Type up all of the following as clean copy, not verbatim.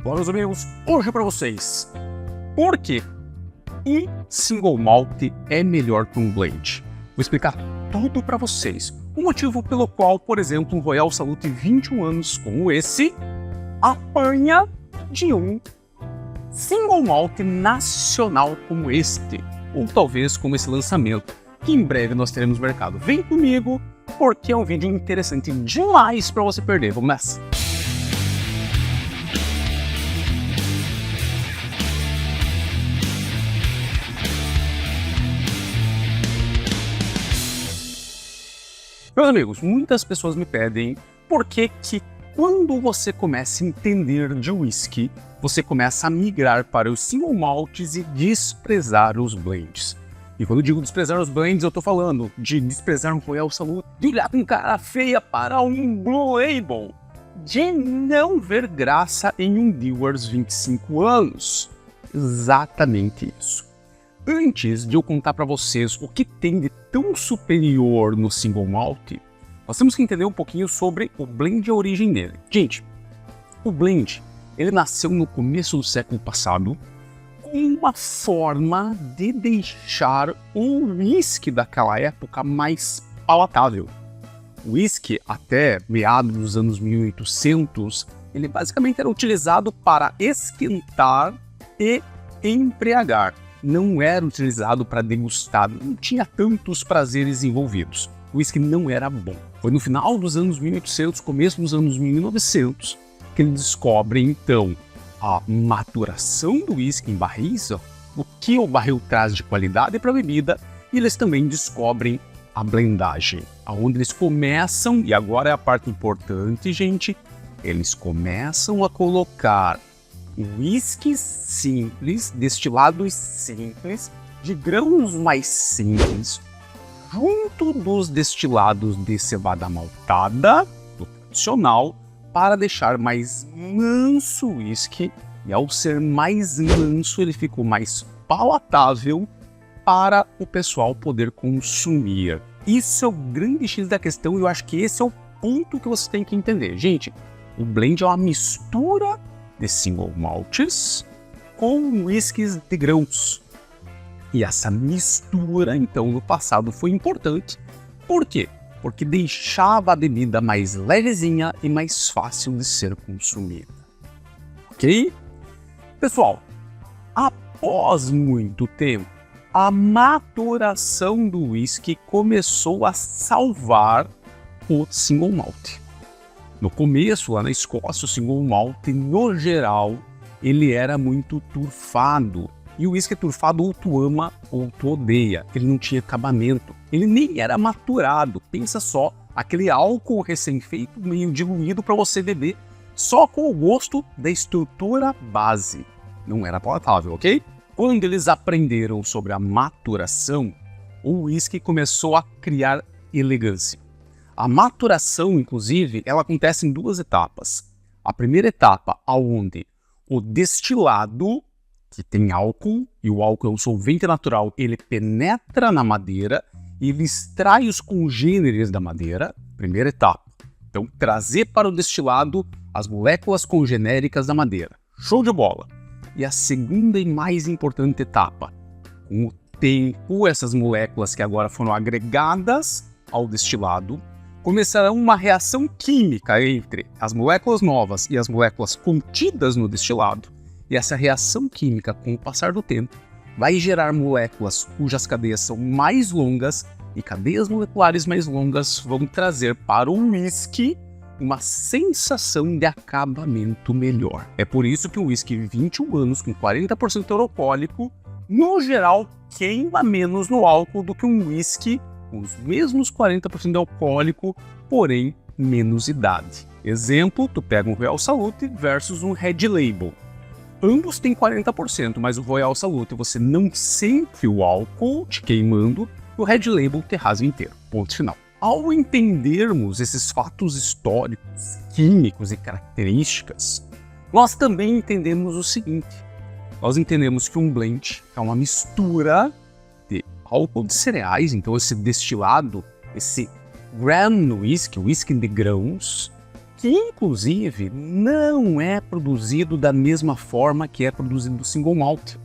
Olá, meus amigos, hoje é para vocês por que um single malt é melhor que um blend. Vou explicar tudo para vocês. O motivo pelo qual, por exemplo, um Royal Salute 21 anos como esse apanha de um single malt nacional como este, ou talvez como esse lançamento que em breve nós teremos no mercado. Vem comigo porque é um vídeo interessante demais para você perder. Vamos nessa! Meus amigos, muitas pessoas me pedem por que quando você começa a entender de whisky, você começa a migrar para os single malts e desprezar os blends. E quando eu digo desprezar os blends, eu tô falando de desprezar um Royal Salute, de olhar com cara feia para um Blue Label, de não ver graça em um Dewar's 25 anos. Exatamente isso. Antes de eu contar para vocês o que tem de tão superior no single malt, nós temos que entender um pouquinho sobre o blend e a origem dele. Gente, o blend, ele nasceu no começo do século passado com uma forma de deixar o whisky daquela época mais palatável. O whisky, até meados dos anos 1800, ele basicamente era utilizado para esquentar e embriagar. Não era utilizado para degustar, não tinha tantos prazeres envolvidos. O whisky não era bom. Foi no final dos anos 1800, começo dos anos 1900, que eles descobrem, então, a maturação do whisky em barris, o que o barril traz de qualidade para a bebida, e eles também descobrem a blendagem, onde eles começam, e agora é a parte importante, gente, eles começam a colocar whiskies simples, destilados simples, de grãos mais simples, junto dos destilados de cevada maltada, do tradicional, para deixar mais manso o whisky, e ao ser mais manso ele ficou mais palatável para o pessoal poder consumir. Isso é o grande X da questão e eu acho que esse é o ponto que você tem que entender. Gente, o blend é uma mistura de single malts com whiskies de grãos. E essa mistura, então, no passado foi importante. Por quê? Porque deixava a bebida mais levezinha e mais fácil de ser consumida. Ok? Pessoal, após muito tempo, a maturação do whisky começou a salvar o single malt. No começo, lá na Escócia, o single malt, no geral, ele era muito turfado. E o whisky turfado ou tu ama ou tu odeia. Ele não tinha acabamento. Ele nem era maturado. Pensa só, aquele álcool recém-feito, meio diluído para você beber, só com o gosto da estrutura base. Não era palatável, ok? Quando eles aprenderam sobre a maturação, o whisky começou a criar elegância. A maturação, inclusive, ela acontece em duas etapas. A primeira etapa, onde o destilado, que tem álcool, e o álcool é um solvente natural, ele penetra na madeira e ele extrai os congêneres da madeira. Primeira etapa. Então, trazer para o destilado as moléculas congenéricas da madeira. Show de bola! E a segunda e mais importante etapa. Com o tempo, essas moléculas que agora foram agregadas ao destilado, começará uma reação química entre as moléculas novas e as moléculas contidas no destilado, e essa reação química, com o passar do tempo, vai gerar moléculas cujas cadeias são mais longas, e cadeias moleculares mais longas vão trazer para o whisky uma sensação de acabamento melhor. É por isso que o whisky 21 anos com 40% alcoólico, no geral, queima menos no álcool do que um whisky com os mesmos 40% de alcoólico, porém menos idade. Exemplo, tu pega um Royal Salute versus um Red Label. Ambos têm 40%, mas o Royal Salute você não sente o álcool te queimando, e o Red Label te rasga inteiro. Ponto final. Ao entendermos esses fatos históricos, químicos e características, nós também entendemos o seguinte. Nós entendemos que um blend é uma mistura de álcool de cereais, então esse destilado, esse gram whisky, whisky de grãos, que inclusive não é produzido da mesma forma que é produzido o single malt.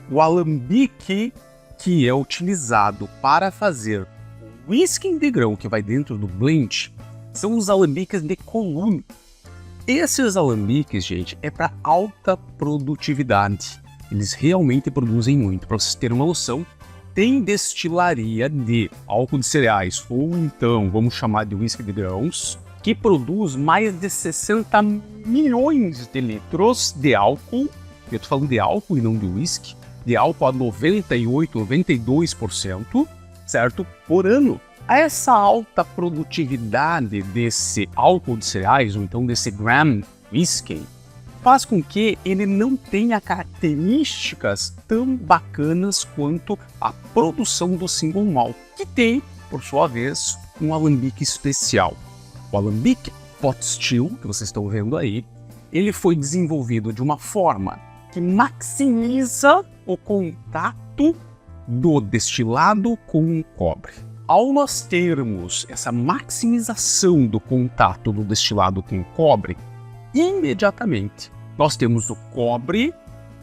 O alambique que é utilizado para fazer o whisky de grão que vai dentro do blend são os alambiques de Column. Esses alambiques, gente, é para alta produtividade. Eles realmente produzem muito. Para vocês terem uma noção, tem destilaria de álcool de cereais, ou então, vamos chamar de whisky de grãos, que produz mais de 60 milhões de litros de álcool. Eu estou falando de álcool e não de whisky. De álcool a 98, 92%, certo? Por ano. Essa alta produtividade desse álcool de cereais, ou então desse Graham Whisky, faz com que ele não tenha características tão bacanas quanto a produção do single malt, que tem, por sua vez, um alambique especial. O alambique pot still, que vocês estão vendo aí, ele foi desenvolvido de uma forma que maximiza o contato do destilado com o cobre. Ao nós termos essa maximização do contato do destilado com o cobre, imediatamente nós temos o cobre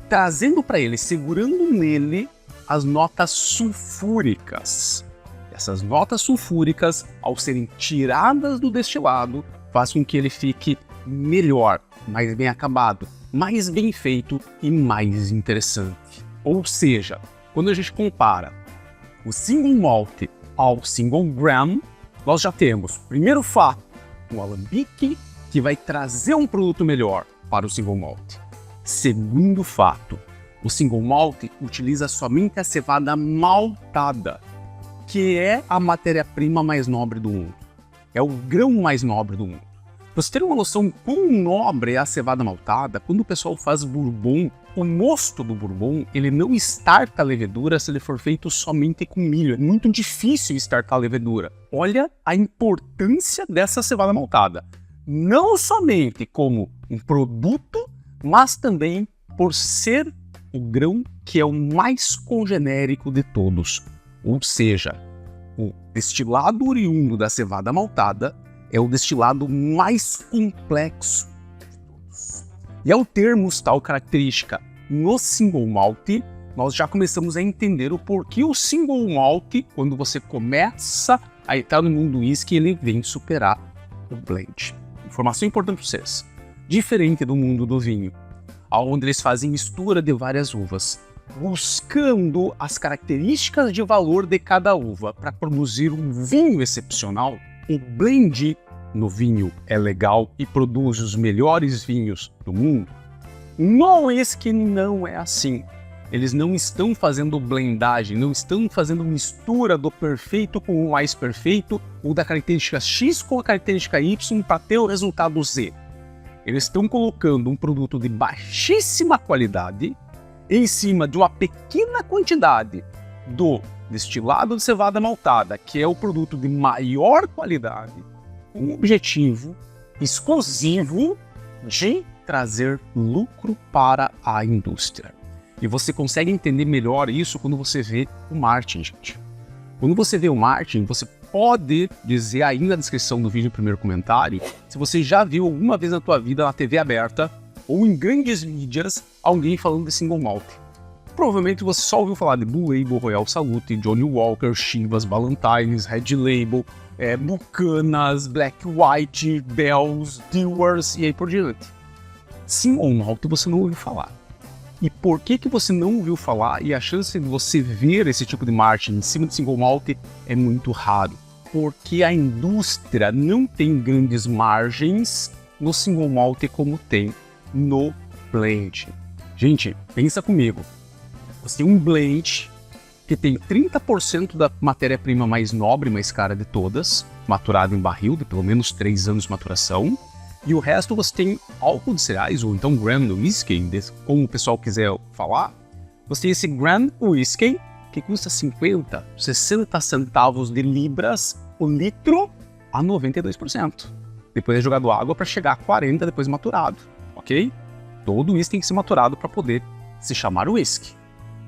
trazendo para ele, segurando nele as notas sulfúricas. Essas notas sulfúricas, ao serem tiradas do destilado, faz com que ele fique melhor, mais bem acabado, mais bem feito e mais interessante. Ou seja, quando a gente compara o single malt ao single gram, nós já temos, primeiro fato, um alambique que vai trazer um produto melhor para o single malt. Segundo fato, o single malt utiliza somente a cevada maltada, que é a matéria-prima mais nobre do mundo. É o grão mais nobre do mundo. Para você ter uma noção quão nobre é a cevada maltada, quando o pessoal faz bourbon, o mosto do bourbon, ele não estarta a levedura se ele for feito somente com milho. É muito difícil estartar a levedura. Olha a importância dessa cevada maltada. Não somente como um produto, mas também por ser o grão que é o mais congenérico de todos. Ou seja, o destilado oriundo da cevada maltada é o destilado mais complexo de todos. E ao termos tal característica no single malt, nós já começamos a entender o porquê o single malt, quando você começa a entrar no mundo do whisky, ele vem superar o blend. Informação importante para vocês. Diferente do mundo do vinho, onde eles fazem mistura de várias uvas, buscando as características de valor de cada uva para produzir um vinho excepcional. O blend no vinho é legal e produz os melhores vinhos do mundo. No whisky não é assim. Eles não estão fazendo blendagem, não estão fazendo mistura do perfeito com o mais perfeito ou da característica X com a característica Y para ter o resultado Z. Eles estão colocando um produto de baixíssima qualidade em cima de uma pequena quantidade do destilado de cevada maltada, que é o produto de maior qualidade, com o objetivo exclusivo de trazer lucro para a indústria. E você consegue entender melhor isso quando você vê o Martin, gente. Quando você vê o Martin, você pode dizer aí na descrição do vídeo, no primeiro comentário, se você já viu alguma vez na tua vida na TV aberta ou em grandes mídias alguém falando de single malt. Provavelmente você só ouviu falar de Blue Label, Royal Salute, Johnny Walker, Chivas, Ballantines, Red Label, Buchanas, Black White, Bells, Dewars e aí por diante. Single malt você não ouviu falar. E por que você não ouviu falar e a chance de você ver esse tipo de marketing em cima de single malt é muito raro? Porque a indústria não tem grandes margens no single malt como tem no blend. Gente, pensa comigo. Você tem um blend que tem 30% da matéria-prima mais nobre, mais cara de todas, maturado em barril de pelo menos 3 anos de maturação, e o resto você tem álcool de cereais, ou então Graham Whisky, como o pessoal quiser falar. Você tem esse Graham Whisky que custa 50, 60 centavos de libras o litro a 92%. Depois é jogado água para chegar a 40 depois de maturado, ok? Todo whisky tem que ser maturado para poder se chamar whisky.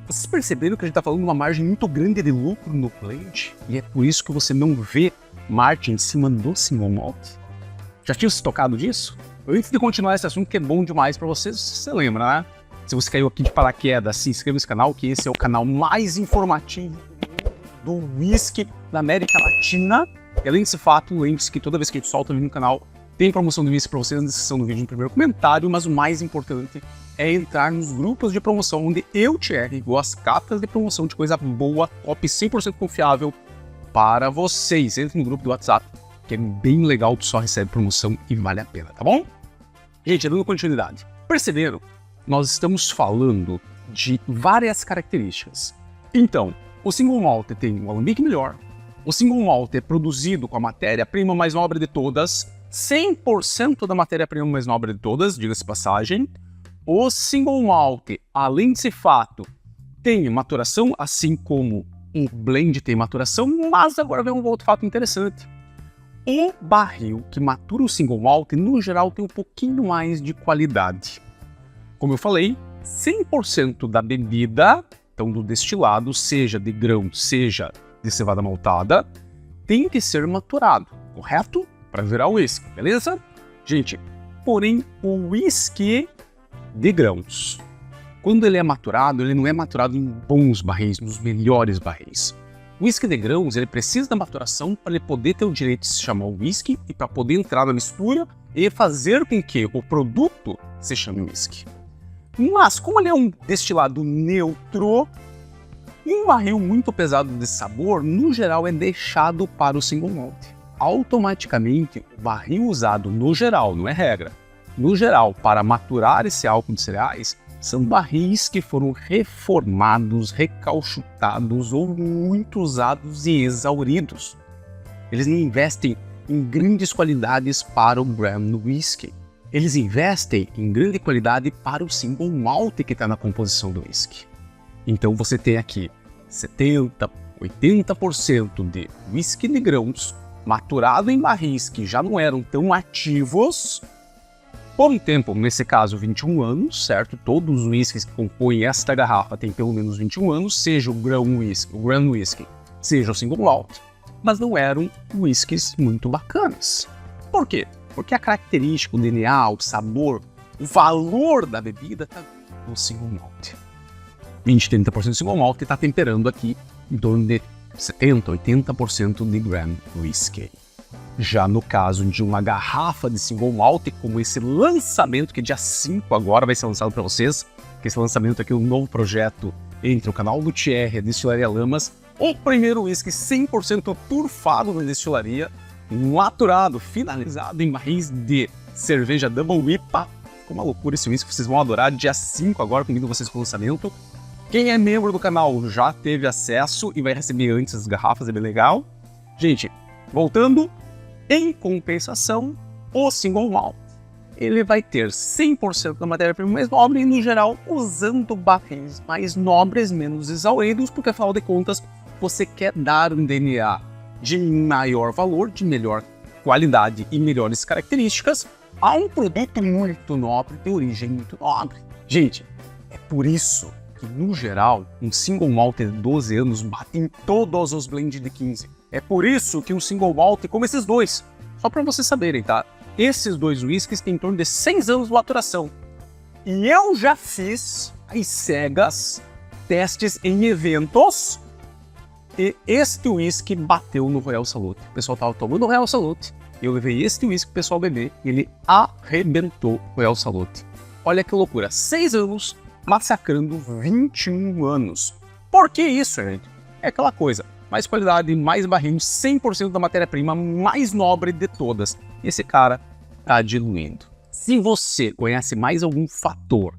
Vocês perceberam que a gente está falando de uma margem muito grande de lucro no blend? E é por isso que você não vê margem em cima do single malt? Já tinha se tocado disso? Antes de continuar esse assunto que é bom demais para vocês, você lembra, né? Se você caiu aqui de paraquedas, se inscreva nesse canal, que esse é o canal mais informativo do whisky da América Latina. E além desse fato, lembre-se que toda vez que a gente solta um vídeo no canal, tem promoção do whisky para vocês na descrição do vídeo no primeiro comentário, mas o mais importante é entrar nos grupos de promoção, onde eu, Thierry, dou as cartas de promoção de coisa boa, top, 100% confiável para vocês. Entre no grupo do WhatsApp, que é bem legal, tu só recebe promoção e vale a pena, tá bom? Gente, dando continuidade. Perceberam? Nós estamos falando de várias características. Então, o single malt tem um alambique melhor, o single malt é produzido com a matéria-prima mais nobre de todas, 100% da matéria-prima mais nobre de todas, diga-se passagem. O single malt, além desse fato, tem maturação, assim como o blend tem maturação, mas agora vem um outro fato interessante. O barril que matura o single malt, no geral, tem um pouquinho mais de qualidade. Como eu falei, 100% da bebida, então do destilado, seja de grão, seja de cevada maltada, tem que ser maturado, correto? Para virar whisky, beleza? Gente, porém, o whisky de grãos, quando ele é maturado, ele não é maturado em bons barris, nos melhores barris. O whisky de grãos, ele precisa da maturação para ele poder ter o direito de se chamar whisky e para poder entrar na mistura e fazer com que o produto se chame whisky. Mas, como ele é um destilado neutro, um barril muito pesado de sabor, no geral, é deixado para o single malt. Automaticamente, o barril usado no geral, não é regra, no geral, para maturar esse álcool de cereais, são barris que foram reformados, recauchutados ou muito usados e exauridos. Eles investem em grandes qualidades para o brand whisky. Eles investem em grande qualidade para o single malt que está na composição do whisky. Então você tem aqui 70%, 80% de whisky de grãos maturado em barris que já não eram tão ativos por um tempo, nesse caso 21 anos, certo? Todos os whiskies que compõem esta garrafa têm pelo menos 21 anos, seja o Grand Whisky, seja o single malt, mas não eram whiskies muito bacanas. Por quê? Porque a característica, o DNA, o sabor, o valor da bebida está no single malt. 20, 30% de single malt está temperando aqui em torno de 70, 80% de Grand Whisky. Já no caso de uma garrafa de single malt, como esse lançamento, que dia 5 agora vai ser lançado para vocês, que esse lançamento aqui é um novo projeto entre o canal do Thierry e a Destilaria Lamas, o primeiro whisky 100% turfado na destilaria, maturado, finalizado em barris de cerveja Double IPA. Ficou uma loucura esse whisky, vocês vão adorar. Dia 5 agora, convido vocês para o lançamento. Quem é membro do canal já teve acesso e vai receber antes as garrafas, é bem legal. Gente, voltando, em compensação, o single malt, ele vai ter 100% da matéria-prima mais nobre e, no geral, usando barris mais nobres, menos exauridos, porque, afinal de contas, você quer dar um DNA de maior valor, de melhor qualidade e melhores características a um produto muito nobre, de origem muito nobre. Gente, é por isso que, no geral, um single malt de 12 anos bate em todos os blends de 15. É por isso que um single malt, como esses dois, só para vocês saberem, tá? Esses dois whiskies têm em torno de 6 anos de maturação. E eu já fiz, às cegas, testes em eventos, e este whisky bateu no Royal Salute. O pessoal tava tomando o Royal Salute, e eu levei este whisky pro pessoal beber, e ele arrebentou o Royal Salute. Olha que loucura, 6 anos massacrando 21 anos. Por que isso, gente? É aquela coisa, mais qualidade, mais barril, 100% da matéria-prima mais nobre de todas. E esse cara tá diluindo. Se você conhece mais algum fator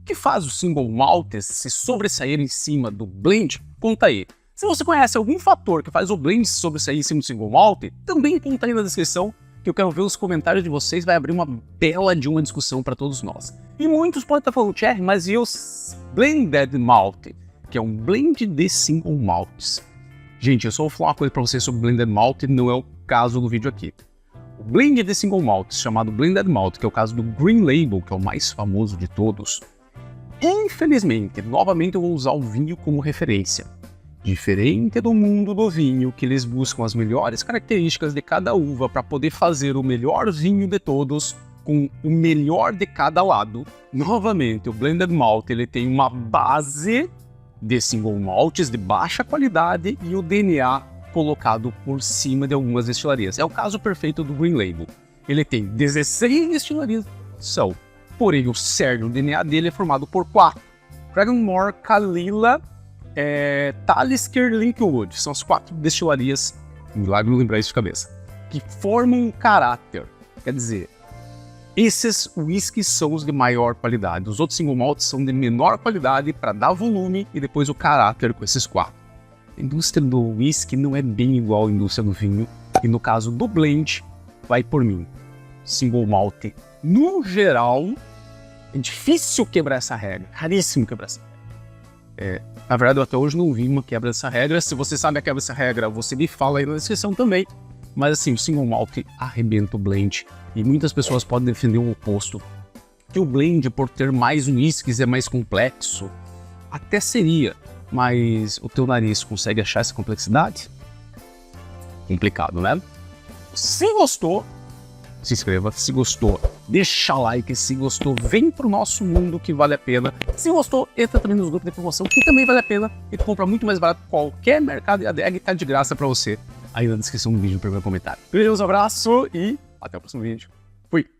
que faz o single malt se sobressair em cima do blend, conta aí. Se você conhece algum fator que faz o blend se sobressair em cima do single malt, também conta aí na descrição, que eu quero ver os comentários de vocês, vai abrir uma bela de uma discussão para todos nós. E muitos podem estar falando, Thierry, mas e os blended malt, que é um blend de single malts? Gente, eu só vou falar uma coisa para vocês sobre blended malt, não é o caso do vídeo aqui. O blend de single malt, chamado blended malt, que é o caso do Green Label, que é o mais famoso de todos, infelizmente, novamente eu vou usar o vinho como referência. Diferente do mundo do vinho, que eles buscam as melhores características de cada uva para poder fazer o melhor vinho de todos, com o melhor de cada lado. Novamente, o Blended Malt ele tem uma base de single malts de baixa qualidade e o DNA colocado por cima de algumas destilarias. É o caso perfeito do Green Label. Ele tem 16 destilarias, porém o cerne, o DNA dele é formado por 4. Cragganmore, Caol Ila, Talisker, Linkwood. São as 4 destilarias, milagre não lembrar isso de cabeça, que formam um caráter. Quer dizer, esses whiskies são os de maior qualidade. Os outros single malts são de menor qualidade para dar volume e depois o caráter com esses 4. A indústria do whisky não é bem igual à indústria do vinho. E no caso do blend, vai por mim. Single malt, no geral, é difícil quebrar essa regra. Raríssimo quebrar essa regra. Na verdade, eu até hoje não vi uma quebra dessa regra. Se você sabe a quebra dessa regra, você me fala aí na descrição também. Mas assim, o single malt arrebenta o blend. E muitas pessoas podem defender o oposto. Que o blend, por ter mais whiskies, é mais complexo. Até seria. Mas o teu nariz consegue achar essa complexidade? Complicado, né? Se gostou, se inscreva. Se gostou, deixa like. Se gostou, vem pro nosso mundo que vale a pena. Se gostou, entra também nos grupos de promoção que também vale a pena. E tu compra muito mais barato qualquer mercado de adega e tá de graça pra você. Aí na descrição do vídeo, no primeiro comentário. Beijos, abraço e até o próximo vídeo. Fui!